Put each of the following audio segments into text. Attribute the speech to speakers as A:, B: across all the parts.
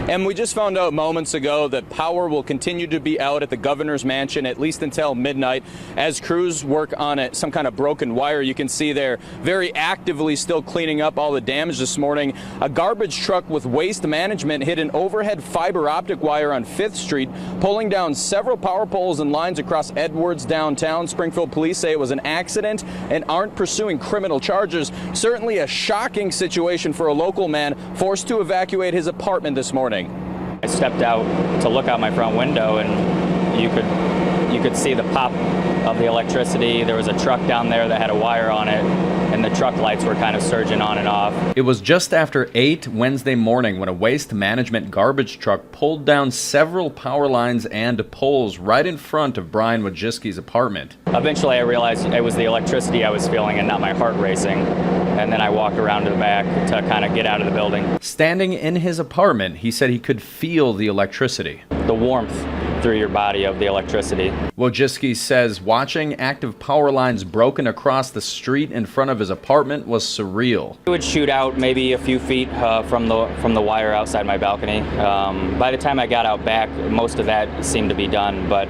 A: And we just found out moments ago that power will continue to be out at the governor's mansion at least until midnight as crews work on some kind of broken wire. You can see they're very actively still cleaning up all the damage this morning. A garbage truck with waste management hit an overhead fiber optic wire on 5th Street, pulling down several power poles and lines across Edwards downtown. Springfield police say it was an accident and aren't pursuing criminal charges. Certainly a shocking situation for a local man forced to evacuate his apartment this morning.
B: I stepped out to look out my front window, and you could see the pop of the electricity. There was a truck down there that had a wire on it, and the truck lights were kind of surging on and off.
C: It was just after 8 Wednesday morning when a waste management garbage truck pulled down several power lines and poles right in front of Brian Wojcicki's apartment.
B: Eventually I realized it was the electricity I was feeling and not my heart racing, and then I walked around to the back to kind of get out of the building.
C: Standing in his apartment, he said he could feel the electricity.
B: The warmth through your body of the electricity.
C: Wojcicki says watching active power lines broken across the street in front of his apartment was surreal.
B: It would shoot out maybe a few feet from the wire outside my balcony. By the time I got out back, most of that seemed to be done, but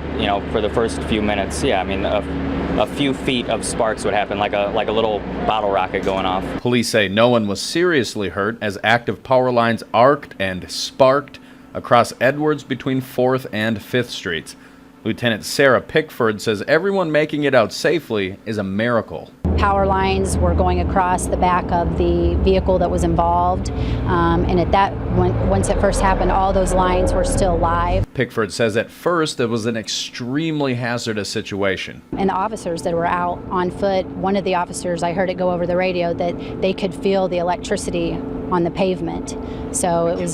B: for the first few minutes, yeah, I mean, a few feet of sparks would happen, like a little bottle rocket going off. Police
C: say no one was seriously hurt as active power lines arced and sparked across Edwards between 4th and 5th Streets. Lieutenant Sarah Pickford says everyone making it out safely is a miracle.
D: Power lines were going across the back of the vehicle that was involved, and once it first happened, all those lines were still live.
C: Pickford says at first it was an extremely hazardous situation.
D: And the officers that were out on foot, one of the officers, I heard it go over the radio that they could feel the electricity on the pavement. So it was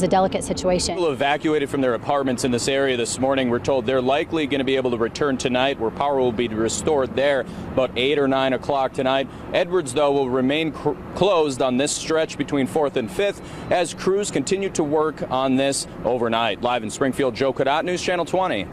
D: a delicate situation.
A: People evacuated from their apartments in this area this morning. We're told they're likely going to be able to return tonight, where power will be restored there about 8 or 9 o'clock tonight. Edwards, though, will remain closed on this stretch between 4th and 5th as crews continue to work on this overnight. Live in Springfield, Cadotte, News Channel 20.